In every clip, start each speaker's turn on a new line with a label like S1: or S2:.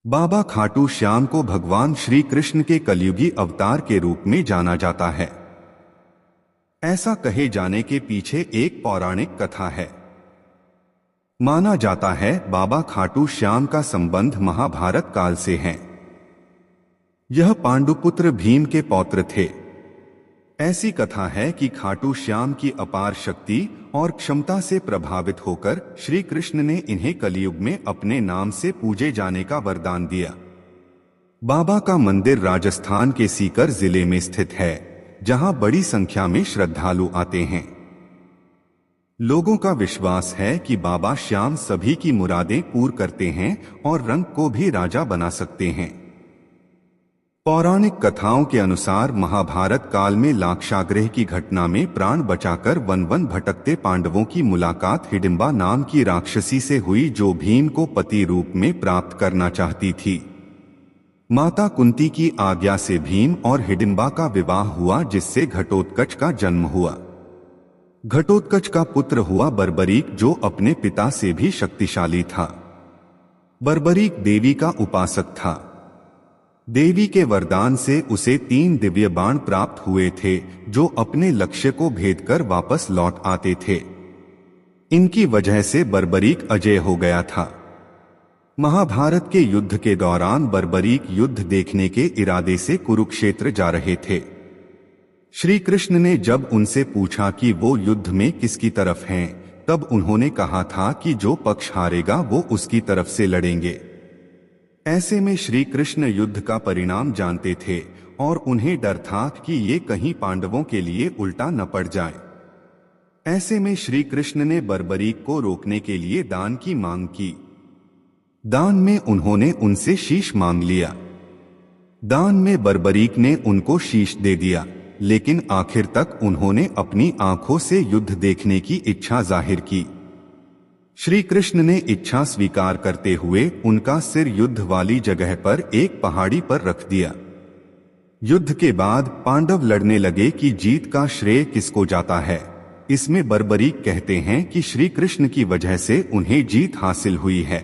S1: बाबा खाटू श्याम को भगवान श्री कृष्ण के कलयुगी अवतार के रूप में जाना जाता है। ऐसा कहे जाने के पीछे एक पौराणिक कथा है। माना जाता है बाबा खाटू श्याम का संबंध महाभारत काल से है। यह पांडुपुत्र भीम के पौत्र थे। ऐसी कथा है कि खाटू श्याम की अपार शक्ति और क्षमता से प्रभावित होकर श्री कृष्ण ने इन्हें कलयुग में अपने नाम से पूजे जाने का वरदान दिया। बाबा का मंदिर राजस्थान के सीकर जिले में स्थित है, जहां बड़ी संख्या में श्रद्धालु आते हैं। लोगों का विश्वास है कि बाबा श्याम सभी की मुरादें पूर्ण करते हैं और रंग को भी राजा बना सकते हैं। पौराणिक कथाओं के अनुसार महाभारत काल में लाक्षागृह की घटना में प्राण बचाकर वन वन भटकते पांडवों की मुलाकात हिडिंबा नाम की राक्षसी से हुई, जो भीम को पति रूप में प्राप्त करना चाहती थी। माता कुंती की आज्ञा से भीम और हिडिंबा का विवाह हुआ, जिससे घटोत्कच का जन्म हुआ। घटोत्कच का पुत्र हुआ बर्बरीक, जो अपने पिता से भी शक्तिशाली था। बर्बरीक देवी का उपासक था। देवी के वरदान से उसे 3 दिव्य बाण प्राप्त हुए थे, जो अपने लक्ष्य को भेद कर वापस लौट आते थे। इनकी वजह से बर्बरीक अजय हो गया था। महाभारत के युद्ध के दौरान बर्बरीक युद्ध देखने के इरादे से कुरुक्षेत्र जा रहे थे। श्री कृष्ण ने जब उनसे पूछा कि वो युद्ध में किसकी तरफ हैं, तब उन्होंने कहा था कि जो पक्ष हारेगा वो उसकी तरफ से लड़ेंगे। ऐसे में श्री कृष्ण युद्ध का परिणाम जानते थे और उन्हें डर था कि ये कहीं पांडवों के लिए उल्टा न पड़ जाए। ऐसे में श्री कृष्ण ने बर्बरीक को रोकने के लिए दान की मांग की। दान में उन्होंने उनसे शीश मांग लिया। दान में बर्बरीक ने उनको शीश दे दिया, लेकिन आखिर तक उन्होंने अपनी आंखों से युद्ध देखने की इच्छा जाहिर की। श्री कृष्ण ने इच्छा स्वीकार करते हुए उनका सिर युद्ध वाली जगह पर एक पहाड़ी पर रख दिया। युद्ध के बाद पांडव लड़ने लगे कि जीत का श्रेय किसको जाता है। इसमें बर्बरीक कहते हैं कि श्री कृष्ण की वजह से उन्हें जीत हासिल हुई है।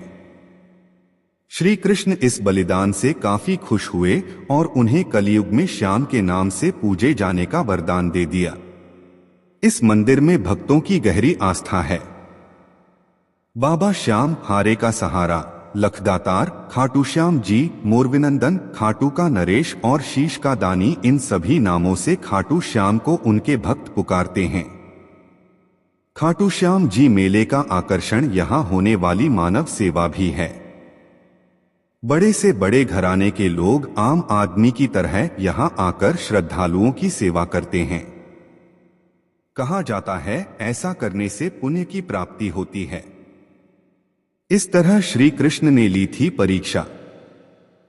S1: श्री कृष्ण इस बलिदान से काफी खुश हुए और उन्हें कलयुग में श्याम के नाम से पूजे जाने का वरदान दे दिया। इस मंदिर में भक्तों की गहरी आस्था है। बाबा श्याम हारे का सहारा, लखदातार, खाटू श्याम जी, मोरविनंदन, खाटू का नरेश और शीश का दानी, इन सभी नामों से खाटू श्याम को उनके भक्त पुकारते हैं। खाटू श्याम जी मेले का आकर्षण यहाँ होने वाली मानव सेवा भी है। बड़े से बड़े घराने के लोग आम आदमी की तरह यहाँ आकर श्रद्धालुओं की सेवा करते हैं। कहा जाता है ऐसा करने से पुण्य की प्राप्ति होती है। इस तरह श्री कृष्ण ने ली थी परीक्षा।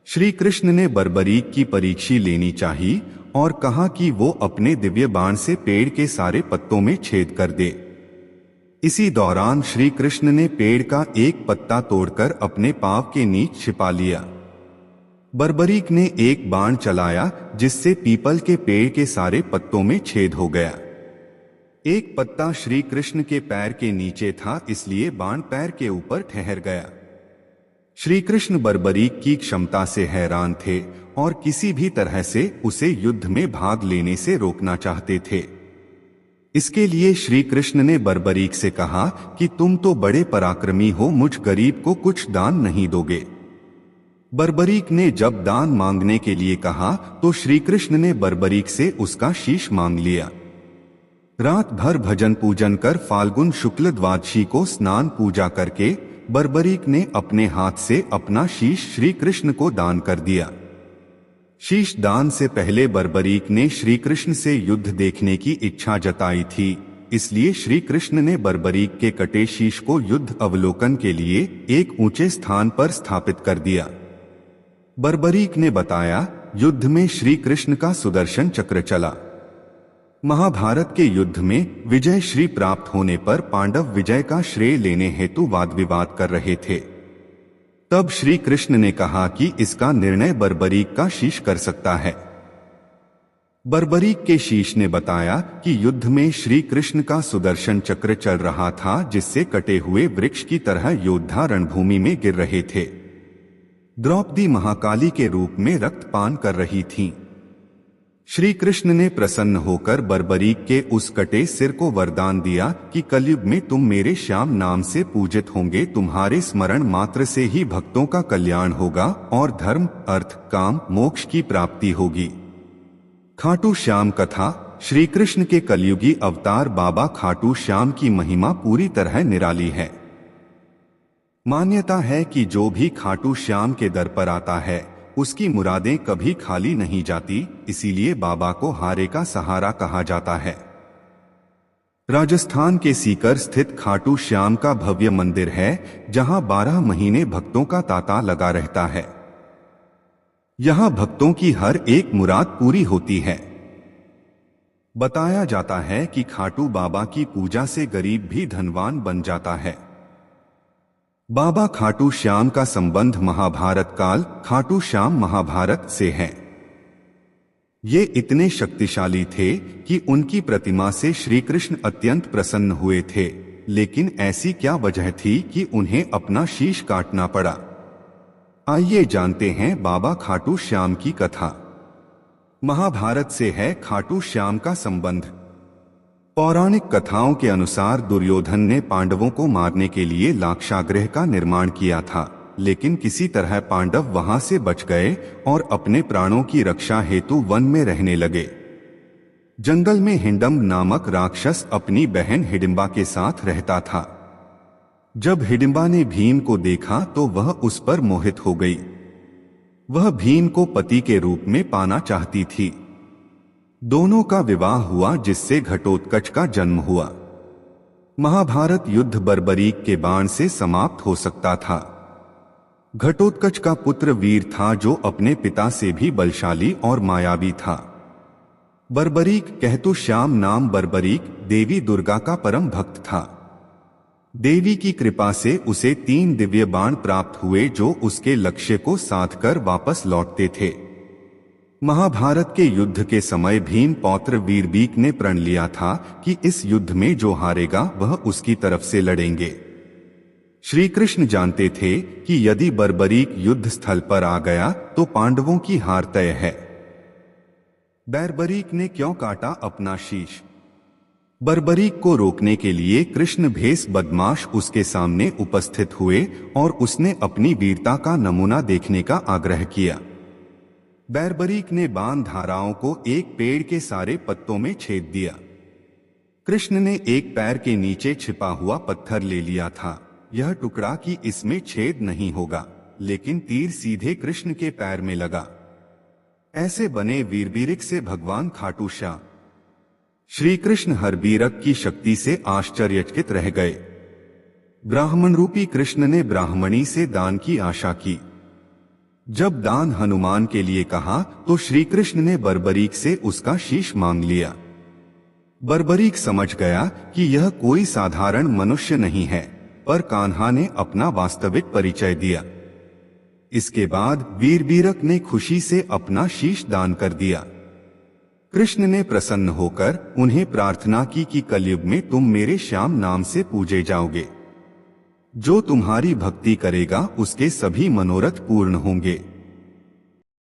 S1: श्री कृष्ण ने बर्बरीक की परीक्षा लेनी चाहिए और कहा कि वो अपने दिव्य बाण से पेड़ के सारे पत्तों में छेद कर दे। इसी दौरान श्री कृष्ण ने पेड़ का एक पत्ता तोड़कर अपने पांव के नीचे छिपा लिया। बर्बरीक ने एक बाण चलाया, जिससे पीपल के पेड़ के सारे पत्तों में छेद हो गया। एक पत्ता श्री कृष्ण के पैर के नीचे था, इसलिए बाण पैर के ऊपर ठहर गया। श्री कृष्ण बर्बरीक की क्षमता से हैरान थे और किसी भी तरह से उसे युद्ध में भाग लेने से रोकना चाहते थे। इसके लिए श्री कृष्ण ने बर्बरीक से कहा कि तुम तो बड़े पराक्रमी हो, मुझ गरीब को कुछ दान नहीं दोगे। बर्बरीक ने जब दान मांगने के लिए कहा तो श्री कृष्ण ने बर्बरीक से उसका शीश मांग लिया। रात भर भजन पूजन कर फाल्गुन शुक्ल द्वादशी को स्नान पूजा करके बर्बरीक ने अपने हाथ से अपना शीश श्री कृष्ण को दान कर दिया। शीश दान से पहले बर्बरीक ने श्री कृष्ण से युद्ध देखने की इच्छा जताई थी, इसलिए श्री कृष्ण ने बर्बरीक के कटे शीश को युद्ध अवलोकन के लिए एक ऊंचे स्थान पर स्थापित कर दिया। बर्बरीक ने बताया, युद्ध में श्री कृष्ण का सुदर्शन चक्र चला। महाभारत के युद्ध में विजय श्री प्राप्त होने पर पांडव विजय का श्रेय लेने हेतु वाद विवाद कर रहे थे। तब श्री कृष्ण ने कहा कि इसका निर्णय बर्बरीक का शीश कर सकता है। बर्बरीक के शीश ने बताया कि युद्ध में श्री कृष्ण का सुदर्शन चक्र चल रहा था, जिससे कटे हुए वृक्ष की तरह योद्धा रणभूमि में गिर रहे थे। द्रौपदी महाकाली के रूप में रक्तपान कर रही थीं। श्री कृष्ण ने प्रसन्न होकर बर्बरीक के उस कटे सिर को वरदान दिया कि कलयुग में तुम मेरे श्याम नाम से पूजित होंगे, तुम्हारे स्मरण मात्र से ही भक्तों का कल्याण होगा और धर्म, अर्थ, काम, मोक्ष की प्राप्ति होगी। खाटू श्याम कथा। श्री कृष्ण के कलयुगी अवतार बाबा खाटू श्याम की महिमा पूरी तरह निराली है। मान्यता है कि जो भी खाटू श्याम के दर पर आता है उसकी मुरादें कभी खाली नहीं जाती, इसीलिए बाबा को हारे का सहारा कहा जाता है। राजस्थान के सीकर स्थित खाटू श्याम का भव्य मंदिर है जहां 12 महीने भक्तों का तांता लगा रहता है। यहां भक्तों की हर एक मुराद पूरी होती है। बताया जाता है कि खाटू बाबा की पूजा से गरीब भी धनवान बन जाता है। बाबा खाटू श्याम का संबंध महाभारत काल खाटू श्याम महाभारत से है। ये इतने शक्तिशाली थे कि उनकी प्रतिमा से श्री कृष्ण अत्यंत प्रसन्न हुए थे, लेकिन ऐसी क्या वजह थी कि उन्हें अपना शीश काटना पड़ा। आइए जानते हैं बाबा खाटू श्याम की कथा। महाभारत से है खाटू श्याम का संबंध। पौराणिक कथाओं के अनुसार दुर्योधन ने पांडवों को मारने के लिए लाक्षागृह का निर्माण किया था, लेकिन किसी तरह पांडव वहां से बच गए और अपने प्राणों की रक्षा हेतु वन में रहने लगे। जंगल में हिंडम नामक राक्षस अपनी बहन हिडिंबा के साथ रहता था। जब हिडिंबा ने भीम को देखा तो वह उस पर मोहित हो गई। वह भीम को पति के रूप में पाना चाहती थी। दोनों का विवाह हुआ जिससे घटोत्कच का जन्म हुआ। महाभारत युद्ध बर्बरीक के बाण से समाप्त हो सकता था। घटोत्कच का पुत्र वीर था जो अपने पिता से भी बलशाली और मायावी था। बर्बरीक कहतु श्याम नाम बर्बरीक देवी दुर्गा का परम भक्त था। देवी की कृपा से उसे 3 दिव्य बाण प्राप्त हुए जो उसके लक्ष्य को साधकर वापस लौटते थे। महाभारत के युद्ध के समय भीम पौत्र वीरबीक ने प्रण लिया था कि इस युद्ध में जो हारेगा वह उसकी तरफ से लड़ेंगे। श्री कृष्ण जानते थे कि यदि बर्बरीक युद्ध स्थल पर आ गया तो पांडवों की हार तय है। बर्बरीक ने क्यों काटा अपना शीश? बर्बरीक को रोकने के लिए कृष्ण भेष बदमाश उसके सामने उपस्थित हुए और उसने अपनी वीरता का नमूना देखने का आग्रह किया। बर्बरीक ने बाण धाराओं को एक पेड़ के सारे पत्तों में छेद दिया। कृष्ण ने एक पैर के नीचे छिपा हुआ पत्थर ले लिया था। यह टुकड़ा कि इसमें छेद नहीं होगा, लेकिन तीर सीधे कृष्ण के पैर में लगा। ऐसे बने वीरबीरिक से भगवान खाटू श्याम। श्री कृष्ण हरबीरक की शक्ति से आश्चर्यचकित रह गए। ब्राह्मण रूपी कृष्ण ने ब्राह्मणी से दान की आशा की। जब दान हनुमान के लिए कहा तो श्री कृष्ण ने बर्बरीक से उसका शीश मांग लिया। बर्बरीक समझ गया कि यह कोई साधारण मनुष्य नहीं है, पर कान्हा ने अपना वास्तविक परिचय दिया। इसके बाद वीरबीरक ने खुशी से अपना शीश दान कर दिया। कृष्ण ने प्रसन्न होकर उन्हें प्रार्थना की कि कलयुग में तुम मेरे श्याम नाम से पूजे जाओगे। जो तुम्हारी भक्ति करेगा उसके सभी मनोरथ पूर्ण होंगे।